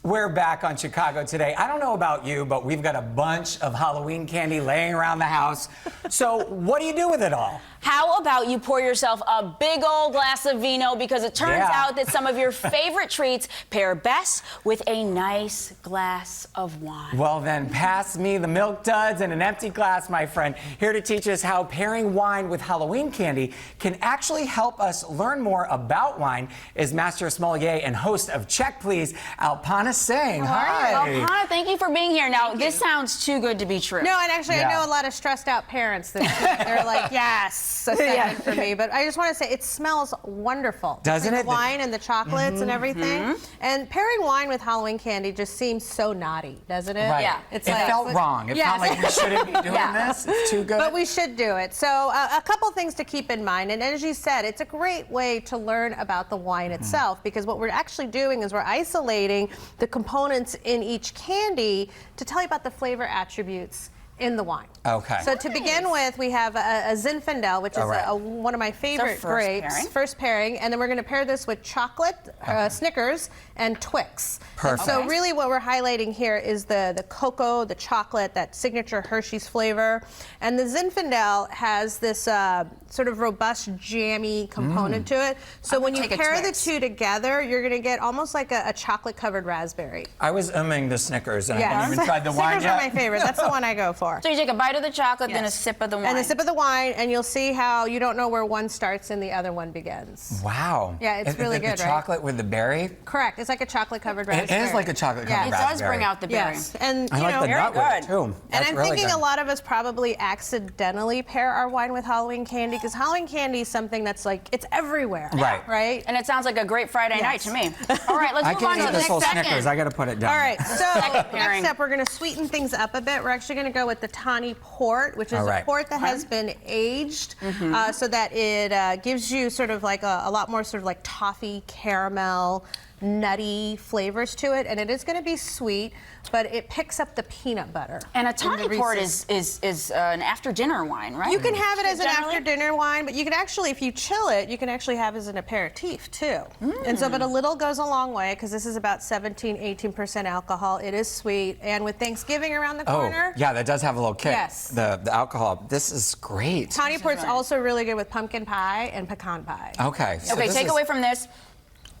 We're back on Chicago Today. I don't know about you, but we've got a bunch of Halloween candy laying around the house. So what do you do with it all? How about you pour yourself a big old glass of vino, because it turns out that some of your favorite treats pair best with a nice glass of wine. Well then, pass me the milk duds and an empty glass, my friend. Here to teach us how pairing wine with Halloween candy can actually help us learn more about wine is Master Sommelier and host of Check Please, Alpana Singh. Hi. Alpana, thank you for being here. Now, this sounds too good to be true. No, and actually, I know a lot of stressed out parents that they're like, yes, a second for me. But I just want to say, it smells wonderful. Doesn't it? The wine and the chocolates and everything. And pairing wine with Halloween candy just seems so naughty, doesn't it? Right. Yeah. It felt wrong. It felt like we shouldn't be doing this. It's too good. But we should do it. So a couple things to keep in mind. And as you said, it's a great way to learn about the wine itself, because what we're actually doing is we're isolating the components in each candy to tell you about the flavor attributes in the wine. Okay. So to begin with, we have a Zinfandel, which is one of my favorite grapes. First pairing. And then we're going to pair this with chocolate, Snickers, and Twix. Perfect. And so really what we're highlighting here is the cocoa, the chocolate, that signature Hershey's flavor. And the Zinfandel has this sort of robust, jammy component to it. So when you pair the two together, you're going to get almost like a chocolate-covered raspberry. I was umming the Snickers, and I haven't even tried the wine Snickers yet. are my favorite. That's the one I go for. So you take a bite of the chocolate, then a sip of the wine. And a sip of the wine, and you'll see how you don't know where one starts and the other one begins. Wow. Yeah, it's really good, right? The chocolate with the berry? Correct. It's like a chocolate-covered raspberry. It is like a chocolate-covered raspberry. It does bring out the berry. Yes. And, I like the nut with it, too. And I'm thinking a lot of us probably accidentally pair our wine with Halloween candy, because Halloween candy is something that's like, it's everywhere. Right. Right? And it sounds like a great Friday night to me. All right, let's move on to the next second. Snickers. I got to put it down. All right, so next up, we're going to sweeten things up a bit. We're actually going to go with the tawny port, which is a port that has been aged so that it gives you sort of like a lot more sort of like toffee, caramel, nutty flavors to it, and it is going to be sweet, but it picks up the peanut butter. And a tawny port is an after-dinner wine, right? You can have it as an after-dinner wine, but you can actually, if you chill it, you can actually have it as an aperitif too. And so, but a little goes a long way, because this is about 17–18% alcohol. It is sweet, and with Thanksgiving around the corner. Oh, yeah, that does have a little kick. Yes. The alcohol. This is great. Tawny port's also really good with pumpkin pie and pecan pie. Okay. So okay, take away from this.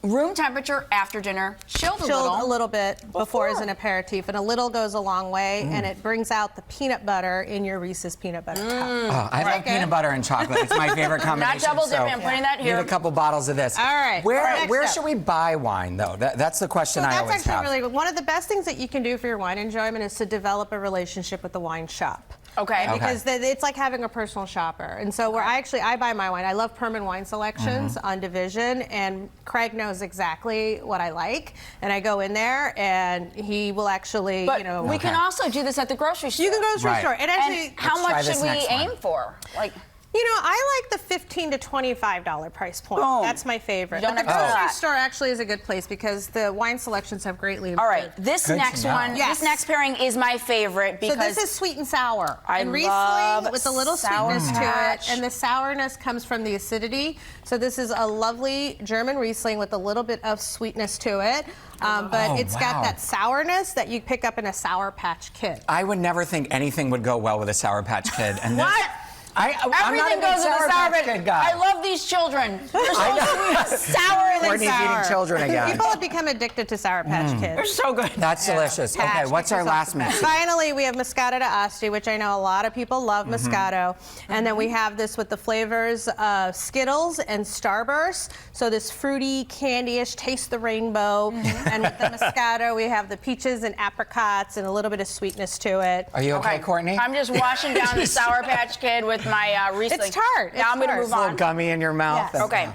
Room temperature after dinner, chilled a little bit before as an aperitif, and a little goes a long way, and it brings out the peanut butter in your Reese's peanut butter cup. Oh, I love peanut butter and chocolate. It's my favorite combination. Not double dipping. I'm putting that here. Need a couple bottles of this. All right. Where should we buy wine, though? That's the question I always have. That's actually really good. One of the best things that you can do for your wine enjoyment is to develop a relationship with the wine shop. Okay. Because it's like having a personal shopper. And so I buy my wine. I love Perman Wine Selections on Division, and Craig knows exactly what I like. And I go in there, and he will actually, But we can also do this at the grocery store. You can go to the grocery store. And actually, how much should we aim for? Like, you know, I like the $15 to $25 price point. Boom. That's my favorite. But the grocery store actually is a good place, because the wine selections have greatly improved. All right, this next one, this next pairing is my favorite, because so this is sweet and sour. I love with a little sweetness to Patch. it, and the sourness comes from the acidity. So this is a lovely German Riesling with a little bit of sweetness to it. But it's got that sourness that you pick up in a Sour Patch Kid. I would never think anything would go well with a Sour Patch Kid. And what? Everything goes with a Sour Patch Kid guy. I love these children. They're so sweet, sour and Courtney's eating children again. People have become addicted to Sour Patch Kids. They're so good. That's delicious. Okay, what's our last mix? Finally, we have Moscato d'Asti, which I know a lot of people love Moscato. And then we have this with the flavors of Skittles and Starburst. So this fruity, candy-ish, taste the rainbow. And with the Moscato, we have the peaches and apricots and a little bit of sweetness to it. Are you okay, Courtney? I'm just washing down the Sour Patch Kid with my Riesling. It's tart. Now I'm going to move A on. little gummy in your mouth. Yes. Okay.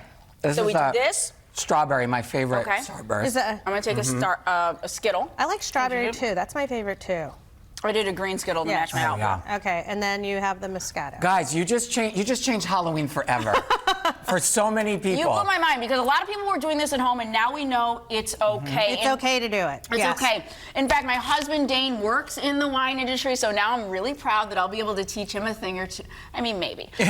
So we do this. Strawberry, my favorite. Starburst. I'm going to take a Skittle. I like strawberry too. That's my favorite too. I did a green Skittle to match my outfit. Okay, and then you have the Moscato. Guys, you just changed Halloween forever. for so many people. You blew my mind because a lot of people were doing this at home, and now we know it's okay. It's okay to do it. It's okay. In fact, my husband Dane works in the wine industry, so now I'm really proud that I'll be able to teach him a thing or two. I mean, maybe. Okay,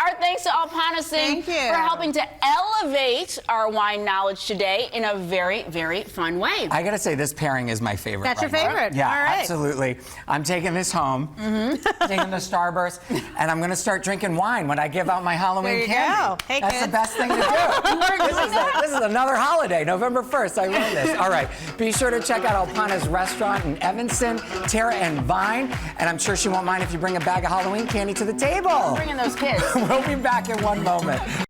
our thanks to Alpana Singh for helping to elevate our wine knowledge today in a very, very fun way. I gotta say, this pairing is my favorite. That's your favorite? Yeah, all right. Absolutely. I'm taking this home, taking the Starburst, and I'm gonna start drinking wine when I give out my Halloween candy. Hey, That's kids. the best thing to do. This is another holiday, November 1st. I love this. All right, be sure to check out Alpana's restaurant in Evanston, Tara and Vine, and I'm sure she won't mind if you bring a bag of Halloween candy to the table. I'm bringing those kids. We'll be back in one moment.